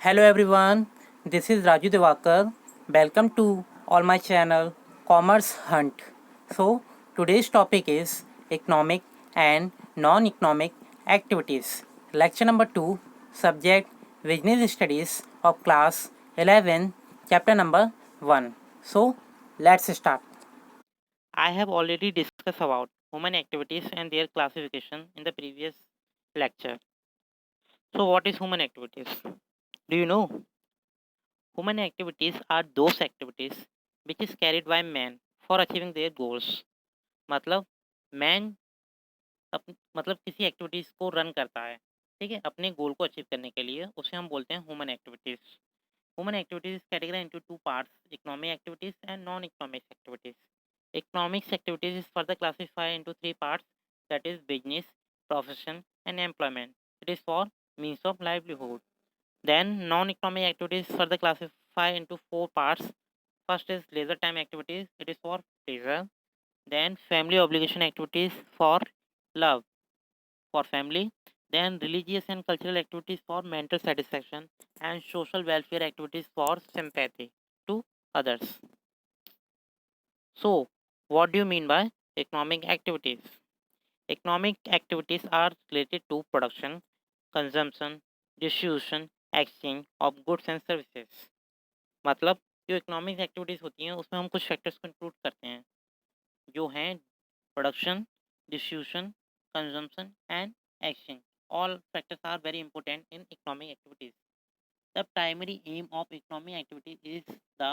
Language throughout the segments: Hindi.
Hello everyone, this is Raju Devakar. Welcome to all my channel Commerce Hunt. So today's topic is economic and non-economic activities. Lecture number 2, subject Business Studies of class 11, chapter number 1. So let's start. I have already discussed about human activities and their classification in the previous lecture. So what is human activities? Do you know? Human activities are those activities which is carried by man for achieving their goals. मतलब मैन मतलब किसी एक्टिविटीज को रन करता है, ठीक है, अपने गोल को अचीव करने के लिए, उसे हम बोलते हैं human activities. Human activities categorise into two parts, economic activities and non economic activities. Economics activities is further classified into three parts, that is business, profession and employment. It is for means of livelihood. Then non-economic activities further classified into four parts. First is leisure time activities, it is for pleasure. Then family obligation activities for love, for family. Then religious and cultural activities for mental satisfaction, and social welfare activities for sympathy to others. So, what do you mean by economic activities? Economic activities are related to production, consumption, distribution, exchange of goods and services. मतलब जो इकोनॉमिक एक्टिविटीज़ होती हैं उसमें हम कुछ फैक्टर्स को इंक्लूड करते हैं, जो हैं production, distribution, consumption and exchange. All factors are very important in economic activities. The primary aim of economic activity is the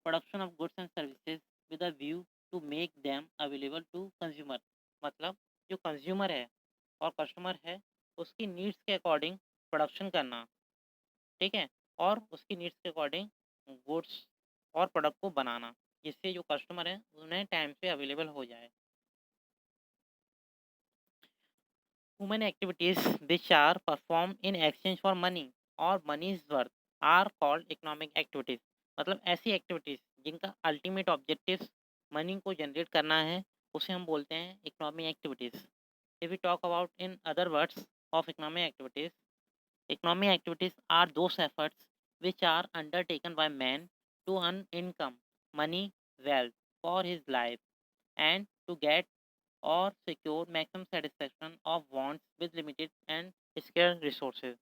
production of goods and services with a view to make them available to consumer. मतलब जो कंज्यूमर है और कस्टमर है उसकी नीड्स के अकॉर्डिंग प्रोडक्शन करना, ठीक है, और उसकी नीड्स के अकॉर्डिंग गुड्स और प्रोडक्ट को बनाना, जिससे जो कस्टमर है उन्हें टाइम पे अवेलेबल हो जाए. Human activities which are performed in exchange for money or money's worth are called economic activities. मतलब ऐसी एक्टिविटीज जिनका अल्टीमेट ऑब्जेक्टिव मनी को जनरेट करना है उसे हम बोलते हैं economic activities. If we talk about in other words of economic activities, economic activities are those efforts which are undertaken by man to earn income, money, wealth for his life, and to get or secure maximum satisfaction of wants with limited and scarce resources.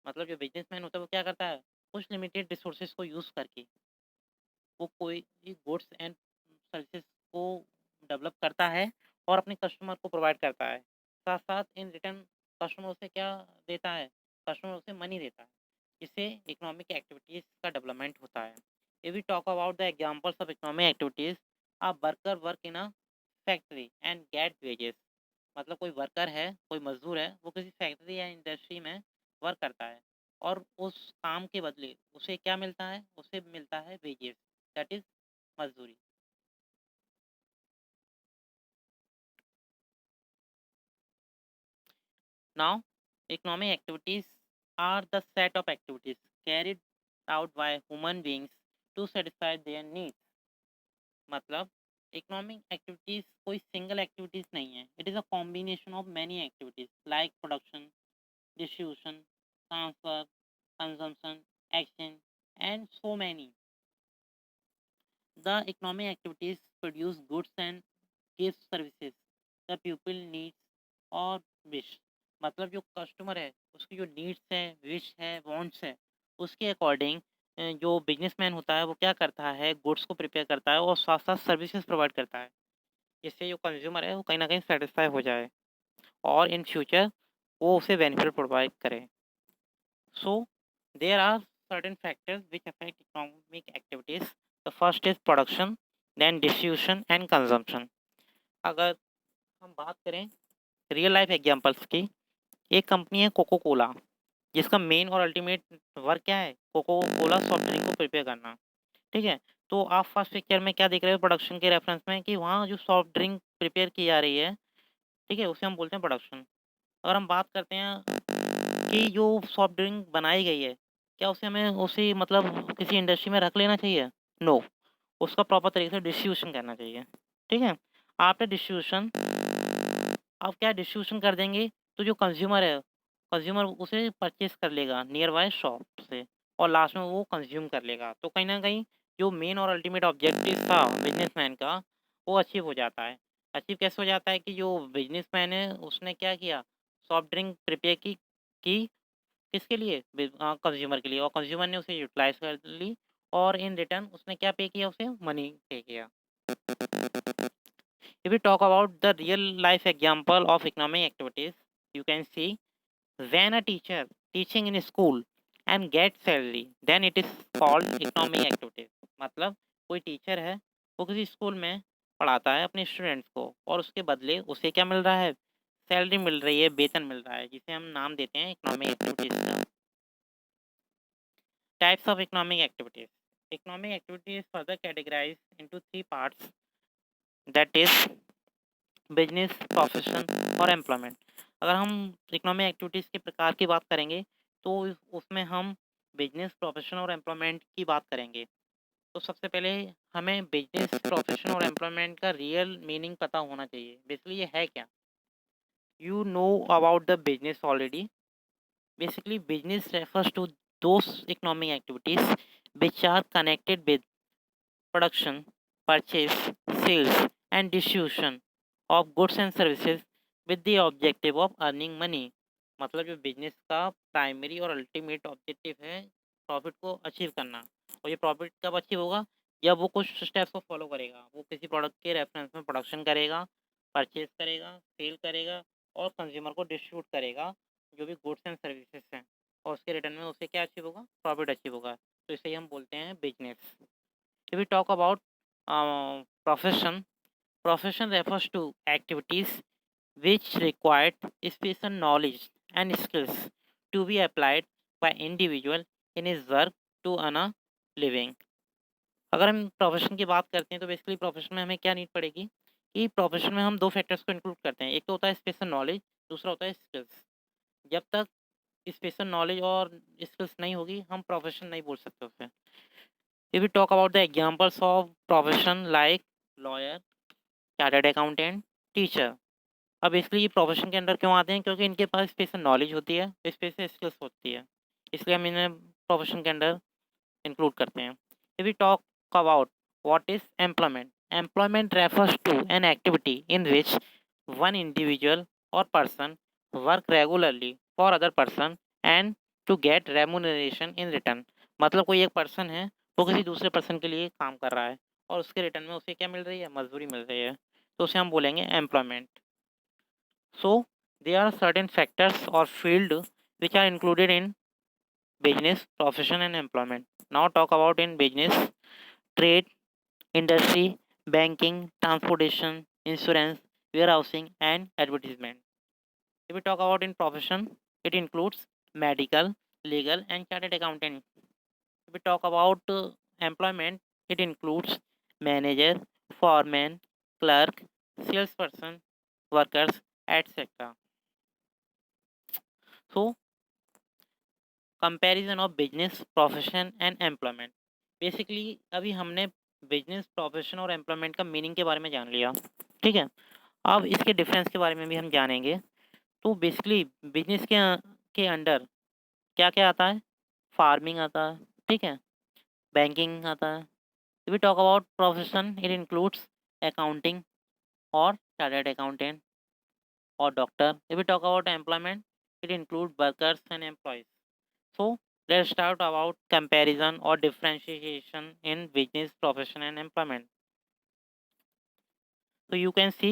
मतलब जो बिजनेसमैन होता है वो क्या करता है, कुछ लिमिटेड रिसोर्सेज को यूज़ करके वो कोई गुड्स एंड सर्विसेज को डेवलप करता है और अपने कस्टमर को प्रोवाइड करता है. साथ साथ इन रिटर्न कस्टमर उसे क्या देता है, कस्टमर उसे मनी देता है, जिससे इकोनॉमिक एक्टिविटीज़ का डेवलपमेंट होता है. If we talk about the examples of economic activities, a worker work in a factory and get wages. मतलब कोई वर्कर है, कोई मजदूर है, वो किसी फैक्ट्री या इंडस्ट्री में वर्क करता है और उस काम के बदले उसे क्या मिलता है, उसे मिलता है वेजेस, दैट इज मजदूरी. Now, economic activities are the set of activities carried out by human beings to satisfy their needs. मतलब इकोनॉमिक एक्टिविटीज कोई सिंगल एक्टिविटीज नहीं है, it is a combination of many activities like production, distribution, transfer, consumption, exchange and so many. The economic activities produce goods and give services the people needs और wish. मतलब जो कस्टमर है उसकी जो नीड्स है, विश है, वांट्स है, उसके अकॉर्डिंग जो बिजनेसमैन होता है वो क्या करता है, गुड्स को प्रिपेयर करता है और साथ साथ सर्विसेज प्रोवाइड करता है, जिससे जो कंज्यूमर है वो कहीं ना कहीं सेटिस्फाई हो जाए और इन फ्यूचर वो उसे बेनिफिट प्रोवाइड करे. So there are certain factors which affect economic activities. The first is production, then distribution and consumption. अगर हम बात करें रियल लाइफ एग्जांपल्स की, एक कंपनी है कोको कोला, जिसका मेन और अल्टीमेट वर्क क्या है, कोको कोला सॉफ्ट ड्रिंक को प्रिपेयर करना, ठीक है. तो आप फर्स्ट पिक्चर में क्या देख रहे हो प्रोडक्शन के रेफरेंस में, कि वहाँ जो सॉफ्ट ड्रिंक प्रिपेयर की जा रही है, ठीक है, उसे हम बोलते हैं प्रोडक्शन. अगर हम बात करते हैं कि जो सॉफ्ट ड्रिंक बनाई गई है, क्या उसे हमें उसी मतलब किसी इंडस्ट्री में रख लेना चाहिए? नो, उसका प्रॉपर तरीके से डिस्ट्रीब्यूशन करना चाहिए, ठीक है. आफ्टर डिस्ट्रीब्यूशन, अब क्या डिस्ट्रीब्यूशन कर देंगे तो जो कंज्यूमर है, कंज्यूमर उसे परचेज कर लेगा नियर बाय शॉप. से और लास्ट में वो कंज्यूम कर लेगा। तो कहीं न कहीं जो मेन और अल्टीमेट ऑब्जेक्टिव था बिज़नेसमैन का, वो अचीव हो जाता है। अचीव कैसे हो जाता है कि जो बिज़नेसमैन है उसने क्या किया, सॉफ्ट ड्रिंक प्रिपेयर की किसके लिए? कंज़्यूमर के लिए, और कंज़्यूमर ने उसे यूटिलाइज़ कर ली और इन रिटर्न उसने क्या पे किया, उसे मनी पे किया। If we talk about the real life example of economic activities, you can see when a teacher teaching in a school and gets salary, then it is called economic activities. मतलब कोई टीचर है, वो किसी स्कूल में पढ़ाता है अपने स्टूडेंट्स को और उसके बदले उसे क्या मिल रहा है, सैलरी मिल रही है, वेतन मिल रहा है, जिसे हम नाम देते हैं इकोनॉमिक एक्टिविटीज का। Types of economic activities. Economic activity is further categorised into three parts, that is business, profession और एम्प्लॉयमेंट। अगर हम इकोनॉमिक एक्टिविटीज़ के प्रकार की बात करेंगे तो उसमें हम बिजनेस, प्रोफेशन और एम्प्लॉयमेंट की बात करेंगे। तो सबसे पहले हमें बिजनेस, प्रोफेशन और एम्प्लॉयमेंट का रियल मीनिंग पता होना चाहिए। बेसिकली ये है क्या? You know about the business already. Basically business refers to those economic activities which are connected with production, purchase, sales, and distribution of goods and services with the objective of earning money। मतलब जो बिजनेस का प्राइमरी और अल्टीमेट ऑब्जेक्टिव है प्रॉफिट को अचीव करना। और ये प्रॉफिट कब अचीव होगा? जब वो कुछ स्टेप्स को फॉलो करेगा। वो किसी प्रोडक्ट के रेफरेंस में प्रोडक्शन करेगा, परचेज करेगा, सेल करेगा और कंज्यूमर को डिस्ट्रीब्यूट करेगा जो भी गुड्स एंड सर्विसेज हैं, और उसके रिटर्न में उसे क्या अचीव होगा? प्रॉफिट अचीव होगा। तो इसे ही हम बोलते हैं business. If we talk about profession refers to activities which require special knowledge and skills to be applied by individual in his work to earn a living। अगर हम प्रोफेशन की बात करते हैं तो बेसिकली प्रोफेशन में हमें क्या नीड पड़ेगी कि प्रोफेशन में हम दो फैक्टर्स को इंक्लूड करते हैं। एक तो होता है स्पेशल नॉलेज, दूसरा होता है स्किल्स। जब तक स्पेशल नॉलेज और स्किल्स नहीं होगी हम प्रोफेशन नहीं बोल सकते उसे। If we talk about the examples of profession like lawyer, chartered accountant, teacher. अब बेसिकली ये प्रोफेशन के अंडर क्यों आते हैं? क्योंकि इनके पास स्पेशल नॉलेज होती है, स्पेशल स्किल्स होती है, इसलिए हम इन्हें प्रोफेशन के अंडर इंक्लूड करते हैं। If we talk about what is employment, employment refers to an activity in which one individual और person work regularly for other person and to get remuneration in return. मतलब कोई एक पर्सन है, वो किसी दूसरे पर्सन के लिए काम कर रहा है और उसके रिटर्न में उसे क्या मिल रही है? मजदूरी मिल रही है। तो उसे हम बोलेंगे employment. So there are certain factors or field which are included in business, profession and employment. Now talk about in business, trade, industry, banking, transportation, insurance, warehousing and advertisement. If we talk about in profession, it includes medical, legal and chartered accountant. If we talk about employment, it includes manager, foreman, clerk, salesperson, workers, etc. So comparison of business, profession and employment. Basically अभी हमने बिजनेस, प्रोफेशन और एम्प्लॉयमेंट का मीनिंग के बारे में जान लिया, ठीक है। अब इसके डिफरेंस के बारे में भी हम जानेंगे। तो बेसिकली बिजनेस के अंडर क्या क्या आता है? फार्मिंग आता है, ठीक है, बैंकिंग आता है। We talk about profession, it includes accounting और चार्टर्ड अकाउंटेंट और doctor. If we talk about employment, it include workers and employees. So let's start about comparison or differentiation in business, profession and employment. So you can see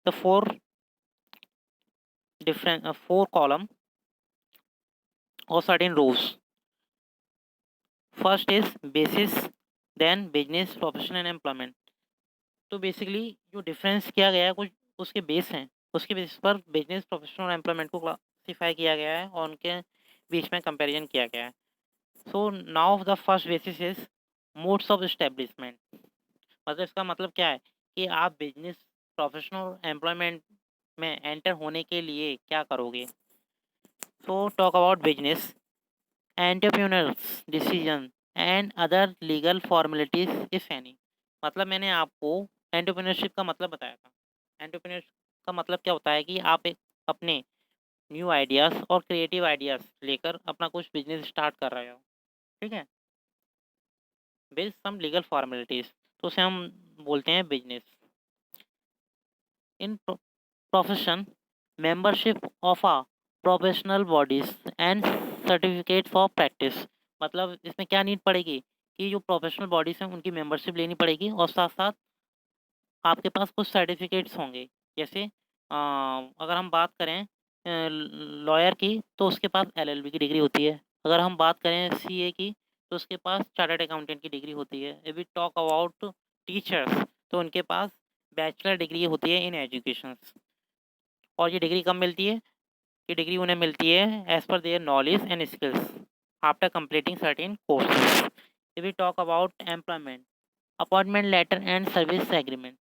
the four column or certain rows. First is basis, then business, profession and employment. तो बेसिकली जो डिफरेंस किया गया है कुछ उसके बेस हैं, उसके बेस पर बिजनेस, प्रोफेशन और एम्प्लॉयमेंट को क्लासीफाई किया गया है और उनके बीच में कंपैरिजन किया गया है। So now the first basis is modes of establishment. मतलब इसका मतलब क्या है कि आप बिजनेस, प्रोफेशनल, एम्प्लॉयमेंट में एंटर होने के लिए क्या करोगे। So talk about business, entrepreneurs decision and other legal formalities if any. मतलब मैंने आपको एंटरप्रेन्योरशिप का मतलब बताया था। एंटरप्रेन्योरशिप का मतलब क्या होता है कि आप एक अपने न्यू आइडियाज़ और क्रिएटिव आइडियाज़ लेकर अपना कुछ बिजनेस स्टार्ट कर रहे हो। ठीक है, विद सम लीगल फॉर्मेलिटीज, तो उसे हम बोलते हैं business. In profession, membership of a professional bodies and certificate for practice, मतलब इसमें क्या नीड पड़ेगी कि जो प्रोफेशनल बॉडीज हैं उनकी मेंबरशिप लेनी पड़ेगी, और साथ साथ आपके पास कुछ सर्टिफिकेट्स होंगे। जैसे अगर हम बात करें लॉयर की, तो उसके पास एलएलबी की डिग्री होती है। अगर हम बात करें सीए की, तो उसके पास चार्टर्ड अकाउंटेंट की डिग्री होती है। If we talk about teachers, तो उनके पास बैचलर डिग्री होती है इन एजुकेशन। और ये डिग्री कब मिलती है? ये डिग्री उन्हें मिलती है as per their knowledge and skills after completing certain courses. If we talk about employment, appointment letter and service agreement,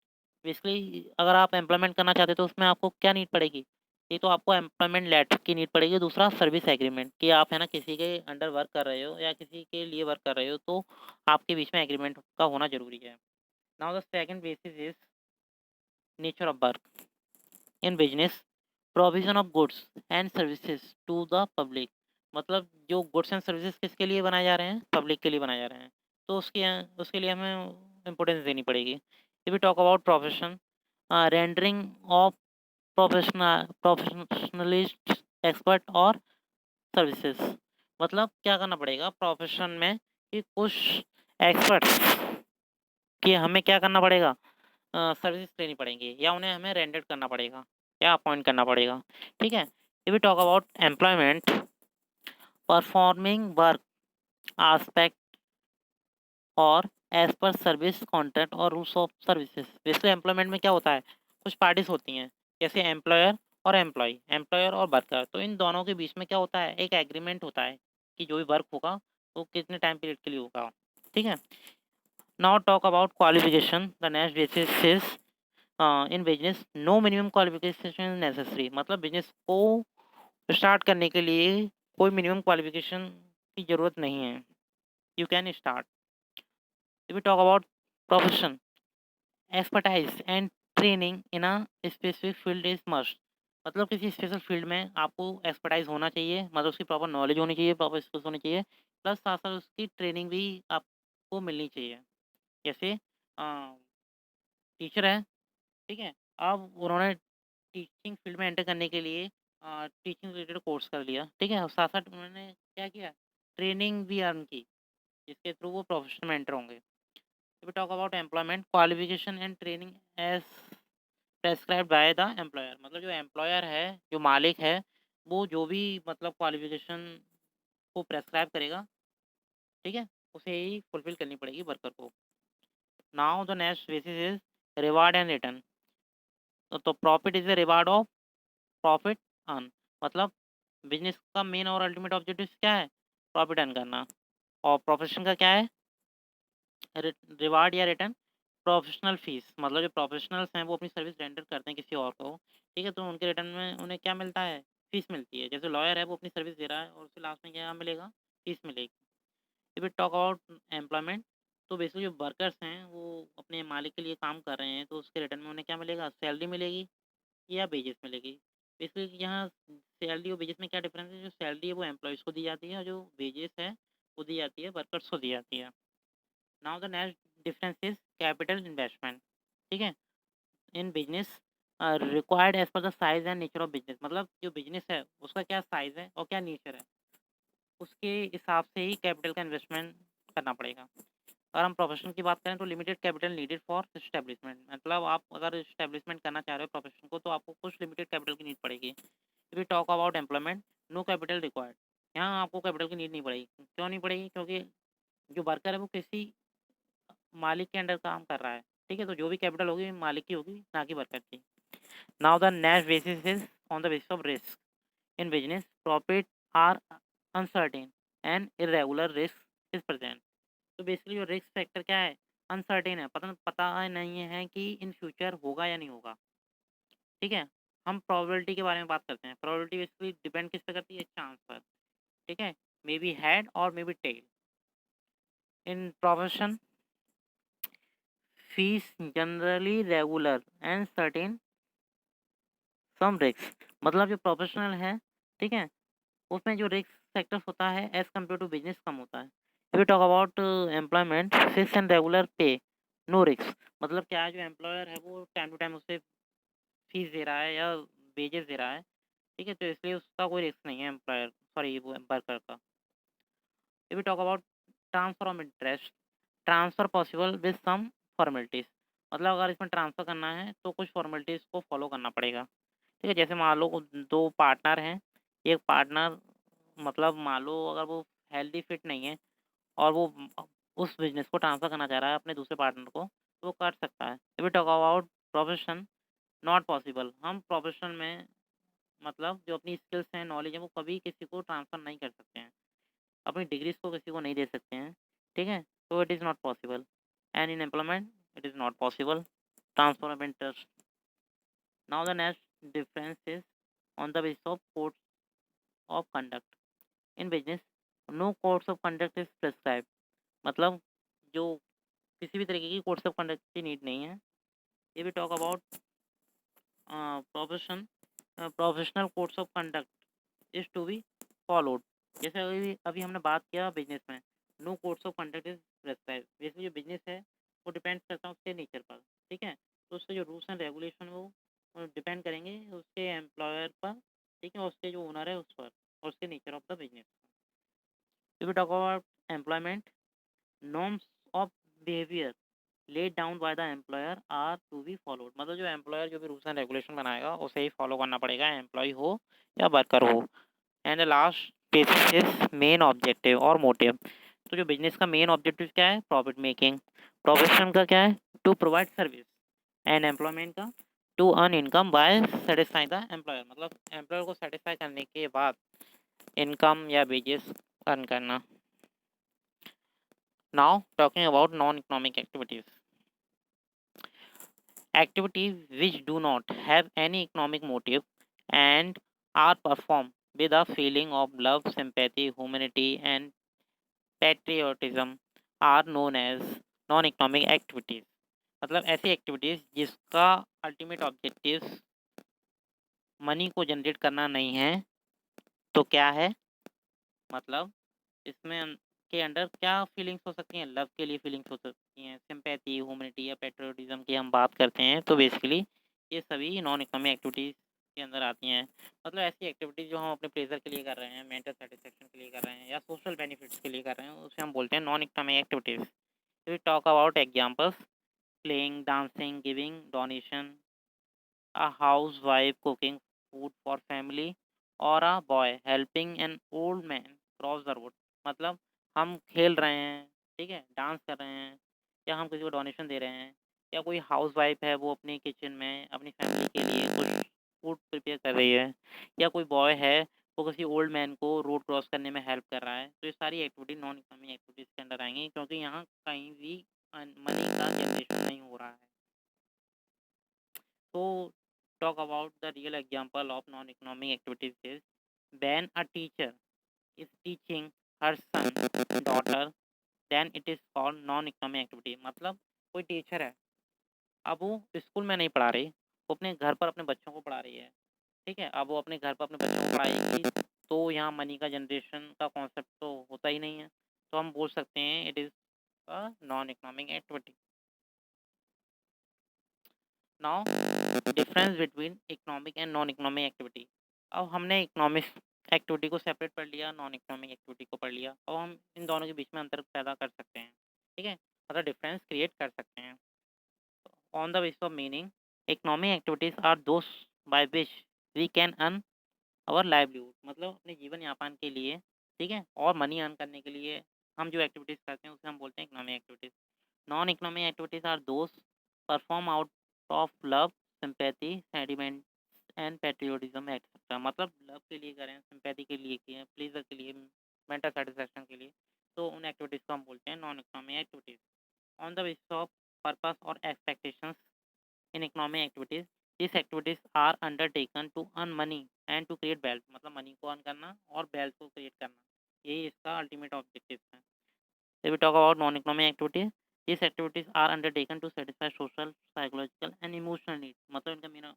basically अगर आप एम्प्लॉयमेंट करना चाहते हो तो उसमें आपको क्या नीड पड़ेगी? एक तो आपको एम्प्लॉयमेंट लेटर की नीड पड़ेगी, दूसरा सर्विस एग्रीमेंट, कि आप है ना किसी के अंडर वर्क कर रहे हो या किसी के लिए वर्क कर रहे हो, तो आपके बीच में एग्रीमेंट का होना जरूरी है। Now the second basis is nature of work in business, provision of goods and services to the public, मतलब जो गुड्स एंड सर्विसेज किसके लिए बनाए जा रहे हैं? पब्लिक के लिए बनाए जा रहे हैं, तो उसके लिए हमें इम्पोर्टेंस देनी पड़ेगी। If we talk about profession, rendering of professionalist expert और सर्विसेज, मतलब क्या करना पड़ेगा प्रोफेशन में कि कुछ एक्सपर्ट्स कि हमें क्या करना पड़ेगा, सर्विस लेनी पड़ेंगी या उन्हें हमें रेंडर करना पड़ेगा या अपॉइंट करना पड़ेगा। ठीक है, if we talk about employment, performing work aspect और एज पर सर्विस कॉन्ट्रैक्ट और rules of services. Basically employment में क्या होता है, कुछ पार्टीज होती हैं जैसे एम्प्लॉयर और एम्प्लॉय, एम्प्लॉयर और वर्कर, तो इन दोनों के बीच में क्या होता है, एक एग्रीमेंट होता है कि जो भी वर्क होगा वो कितने टाइम पीरियड के लिए होगा। ठीक है, now talk about qualification, the next basis is in business no minimum qualification necessary, मतलब बिजनेस को स्टार्ट करने के लिए कोई मिनिमम क्वालिफिकेशन की ज़रूरत नहीं है, you can start. If we talk about profession, expertise and training in a specific field is must, मतलब किसी स्पेशल फील्ड में आपको एक्सपर्टाइज होना चाहिए, मतलब उसकी प्रॉपर नॉलेज होनी चाहिए, प्रॉपर स्किल्स होनी चाहिए, प्लस साथ साथ उसकी ट्रेनिंग भी आपको मिलनी चाहिए। जैसे टीचर है, ठीक है, अब उन्होंने टीचिंग फील्ड में एंटर करने के लिए टीचिंग रिलेटेड कोर्स कर लिया, ठीक है, और साथ साथ उन्होंने क्या किया, ट्रेनिंग भी अर्न की, जिसके थ्रू वो प्रोफेशन में एंटर होंगे। If we talk about employment, qualification and training as prescribed by the employer, मतलब जो एम्प्लॉयर है, जो मालिक है, वो जो भी मतलब क्वालिफिकेशन को प्रेस्क्राइब करेगा, ठीक है, उसे ही फुलफिल करनी पड़ेगी वर्कर को। Now the next basis is reward and return, तो profit is the reward of profit earn, मतलब बिजनेस का मेन और अल्टीमेट ऑब्जेक्टिव क्या है, प्रॉफिट अर्न करना, और प्रोफेशन का क्या है, रिवार्ड या रिटर्न, प्रोफेशनल फीस, मतलब जो प्रोफेशनल्स हैं वो अपनी सर्विस रेंडर करते हैं किसी और को, ठीक है, तो उनके रिटर्न में उन्हें क्या मिलता है, फीस मिलती है। जैसे लॉयर है वो अपनी सर्विस दे रहा है और उसके लास्ट में क्या मिलेगा, फीस मिलेगी। If we talk about employment, तो बेसिकली जो वर्कर्स हैं वो अपने मालिक के लिए काम कर रहे हैं, तो उसके रिटर्न में उन्हें क्या मिलेगा, सैलरी मिलेगी या वेजेस मिलेगी। बेसिकली यहाँ सैलरी और वेजेस में क्या डिफरेंस है, जो सैलरी है वो एम्प्लॉयज़ को दी जाती है और जो वेजेस है वो दी जाती है वर्कर्स को दी जाती है। Now the next difference is capital investment, ठीक है, in business required as per the size and nature of business, मतलब जो बिजनेस है उसका क्या साइज है और क्या नेचर है, उसके हिसाब से ही कैपिटल का इन्वेस्टमेंट करना पड़ेगा। अगर हम प्रोफेशन की बात करें तो limited capital needed for establishment, मतलब आप अगर एस्टेब्लिशमेंट करना चाह रहे हो प्रोफेशन को तो आपको कुछ लिमिटेड कैपिटल की नीड पड़ेगी। If we talk about employment, no capital required, यहाँ आपको कैपिटल की नीड नहीं पड़ेगी। क्यों नहीं पड़ेगी? क्योंकि जो वर्कर है वो किसी मालिक के अंडर काम कर रहा है, ठीक है, तो जो भी कैपिटल होगी मालिक की होगी, ना कि वर्कर की। Now the next basis is on the basis of risk in business, profit are uncertain and irregular risk is present, तो बेसिकली जो रिस्क फैक्टर क्या है, अनसर्टेन है, पता नहीं है कि इन फ्यूचर होगा या नहीं होगा। ठीक है, हम प्रोबेबिलिटी के बारे में बात करते हैं। प्रोबेबिलिटी बेसिकली डिपेंड किस पे करती है, चांस पर, ठीक है, मे बी हेड और may be tail. In profession, fees generally regular and certain some risk, मतलब जो प्रोफेशनल है, ठीक है, उसमें जो रिस्क फैक्टर होता है एज कम्पेयर टू बिजनेस कम होता है। We talk about employment fix and regular pay, no risk. मतलब क्या है, जो एम्प्लॉयर है वो टाइम टू टाइम उसे फीस दे रहा है या वेजेस दे रहा है, ठीक है, तो इसलिए उसका कोई रिस्क नहीं है एम्प्लॉयर, सॉरी वो वर्कर का। We talk about transfer of interest, transfer possible with some formalities. मतलब अगर इसमें ट्रांसफ़र करना है तो कुछ फॉर्मेलिटीज़ को फॉलो करना पड़ेगा, ठीक है। जैसे मान लो 2 पार्टनर हैं, एक पार्टनर मतलब मान लो अगर वो हेल्दी फिट नहीं है और वो उस बिज़नेस को ट्रांसफ़र करना चाह रहा है अपने दूसरे पार्टनर को, तो वो कर सकता है। If we talk about profession, not possible. हम प्रोफेशन में मतलब जो अपनी स्किल्स हैं, नॉलेज है, वो कभी किसी को ट्रांसफ़र नहीं कर सकते हैं। अपनी डिग्रीज़ को किसी को नहीं दे सकते हैं, ठीक है? तो it is not possible. And in employment it is not possible. Transfer of interest. Now the next difference is on the basis of codes of conduct. In business no codes of conduct is prescribe. मतलब जो किसी भी तरीके की कोड्स ऑफ कंडक्ट की नीड नहीं है। ये भी talk about profession, professional codes of conduct is to be followed. जैसे अभी अभी हमने बात किया बिजनेस में, no codes of conduct is prescribe. जैसे जो बिजनेस है वो डिपेंड करता है उसके नेचर पर, ठीक है। तो उसके जो रूल्स एंड रेगुलेशन वो डिपेंड करेंगे उसके एम्प्लॉयर पर, ठीक है, और उसके जो ओनर है उस पर, और उसके nature of the business. If we talk about employment, norms of behaviour laid down by the employer are to be followed. मतलब जो एम्प्लॉयर जो भी रूल्स एंड रेगुलेशन बनाएगा उसे ही फॉलो करना पड़ेगा, एम्प्लॉय हो या वर्कर हो। And the last basis is main objective और मोटिव। तो जो बिजनेस का मेन ऑब्जेक्टिव क्या है, प्रॉफिट मेकिंग। प्रोफेशन का क्या है, to provide service. And employment का to earn income by satisfying the employer. मतलब एम्प्लॉयर को सेटिस्फाई करने के बाद इनकम या वेजेस अर्न करना। Now talking about non economic activities, activities which do not have any economic motive and are performed with a feeling of love, sympathy, humanity, and patriotism are known as non-economic activities। मतलब ऐसी एक्टिविटीज़ जिसका अल्टीमेट ऑब्जेक्टिव मनी को जनरेट करना नहीं है, तो क्या है, मतलब इसमें के अंडर क्या फीलिंग्स हो सकती हैं, लव के लिए फीलिंग्स हो सकती हैं, सिंपैथी, ह्यूमैनिटी या पेट्रियोटिज्म की हम बात करते हैं, तो बेसिकली ये सभी नॉन इकोनॉमिक एक्टिविटीज़ के अंदर आती हैं। मतलब ऐसी एक्टिविटीज़ जो हम अपने प्लेजर के लिए कर रहे हैं, मेंटल सेटिस्फेक्शन के लिए कर रहे हैं या सोशल बेनिफिट्स के लिए कर रहे हैं, उसे हम बोलते हैं non economic activities. We talk about examples, playing, dancing, giving donation, a housewife cooking food for family, और a boy helping an old man cross the road। मतलब हम खेल रहे हैं, ठीक है, डांस कर रहे हैं, या हम किसी को डोनेशन दे रहे हैं, या कोई हाउसवाइफ है वो अपनी किचन में अपनी फैमिली के लिए कुछ फूड प्रिपेयर कर रही है, या कोई बॉय है वो किसी ओल्ड मैन को रोड क्रॉस करने में हेल्प कर रहा है। तो ये सारी एक्टिविटी नॉन इकोनॉमिक एक्टिविटीज़ के अंडर आएंगी, क्योंकि यहाँ कहीं भी मनी का जनरेशन नहीं हो रहा है। So, talk about the real example of non-economic activities is when a teacher is teaching her son, daughter, then it is called non-economic activity। मतलब कोई टीचर है, अब वो स्कूल में नहीं पढ़ा रही, वो अपने घर पर अपने बच्चों को पढ़ा रही है, ठीक है। अब वो अपने घर पर अपने बच्चों को पढ़ाएगी, तो यहाँ मनी का जनरेशन का कॉन्सेप्ट तो होता ही नहीं है, तो हम बोल सकते हैं it is a non economic activity. Now difference between economic and non economic activity. अब हमने इकोनॉमिक एक्टिविटी को सेपरेट पढ़ लिया, नॉन इकोनॉमिक एक्टिविटी को पढ़ लिया, अब हम इन दोनों के बीच में अंतर पैदा कर सकते हैं, ठीक है, मतलब डिफरेंस क्रिएट कर सकते हैं। On the basis of meaning, economic activities are those by which we can earn our livelihood. मतलब अपने जीवन यापन के लिए, ठीक है, और मनी अर्न करने के लिए हम जो एक्टिविटीज़ करते हैं उसे हम बोलते हैं economic activities. Non economic activities are those perform out of love, sympathy, sentiment and patriotism etcetera. मतलब लव के लिए करें, सिंपैथी के लिए किए, प्लेजर के लिए, मेंटल सेटिस्फैक्शन के लिए, तो उन एक्टिविटीज़ को हम बोलते हैं non economic activities. On the basis of purpose और expectations in economic activities, this activities are undertaken to earn money and to create wealth. मतलब मनी को अर्न करना और वेल्थ को क्रिएट करना, यही इसका अल्टीमेट ऑब्जेक्टिव है। If we talk about non-economic activities, these activities are undertaken to satisfy social, psychological and emotional needs। मतलब इनका मेरा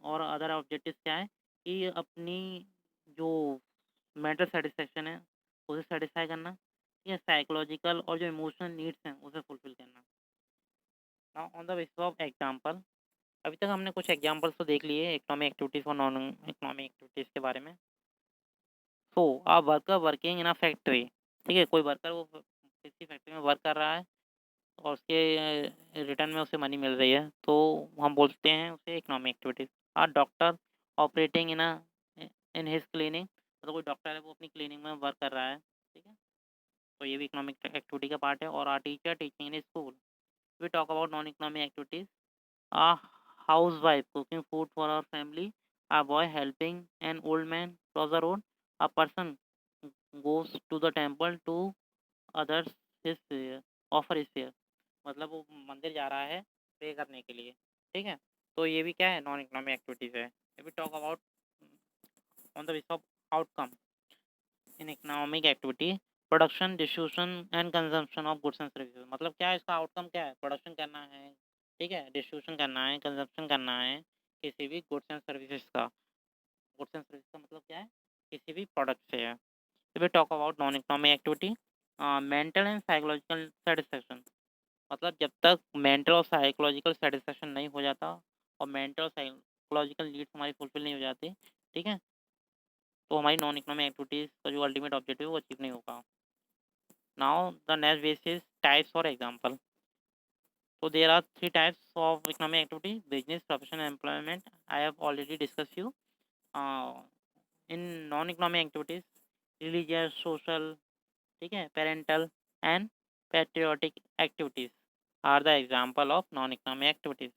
और अदर ऑब्जेक्टिव क्या है कि अपनी जो मेंटल सेटिस्फेक्शन है उसे सेटिस्फाई करना, ठीक है, साइकोलॉजिकल और जो इमोशनल नीड्स हैं उसे फुलफिल करना। Now on the basis of example, अभी तक हमने कुछ एग्जांपल्स तो देख लिए इकोनॉमिक एक्टिविटीज़ और नॉन इकोनॉमिक एक्टिविटीज़ के बारे में। So a worker working in a factory, ठीक है, कोई वर्कर वो किसी फैक्ट्री में वर्क कर रहा है और उसके रिटर्न में उसे मनी मिल रही है, तो हम बोलते हैं उसे economic activities. A doctor operating in his clinic, मतलब कोई डॉक्टर है वो अपनी क्लिनिक में वर्क कर रहा है, ठीक है, तो ये भी इकोनॉमिक एक्टिविटी का पार्ट है। और a teacher teaching in school. We talk about non economic activities. A housewife cooking food for her family, a boy helping an old man cross the road, a person goes to the temple to others his prayer, offer his prayer, मतलब वो मंदिर जा रहा है प्रे करने के लिए, ठीक है, तो ये भी क्या है, नॉन इकोनॉमिक एक्टिविटीज़ है। We talk about on the basis of outcome in economic activity, production distribution and consumption of goods and services, मतलब क्या है इसका आउटकम, क्या है, प्रोडक्शन करना है, ठीक है, डिस्ट्रीब्यूशन करना है, कंजम्पशन करना है किसी भी गुड्स एंड सर्विसेज का। गुड्स एंड सर्विसेज का मतलब क्या है, किसी भी प्रोडक्ट से है। We talk about non economic activity, mental and psychological satisfaction, मतलब जब तक मेंटल और साइकोलॉजिकल सेटिस्फेक्शन नहीं हो जाता और मेंटल और साइकोलॉजिकल नीड्स हमारी फुलफिल नहीं हो जाती, ठीक है, तो हमारी नॉन इकोनॉमिक एक्टिविटीज़ का जो अल्टीमेट ऑब्जेक्टिव है वो अचीव नहीं होगा। Now the next base is types for example. So there are three types of economic activity: business, profession, and employment. I have already discussed you. Uh, in non-economic activities, religious, social, ठीक है, parental and patriotic activities are the example of non-economic activities.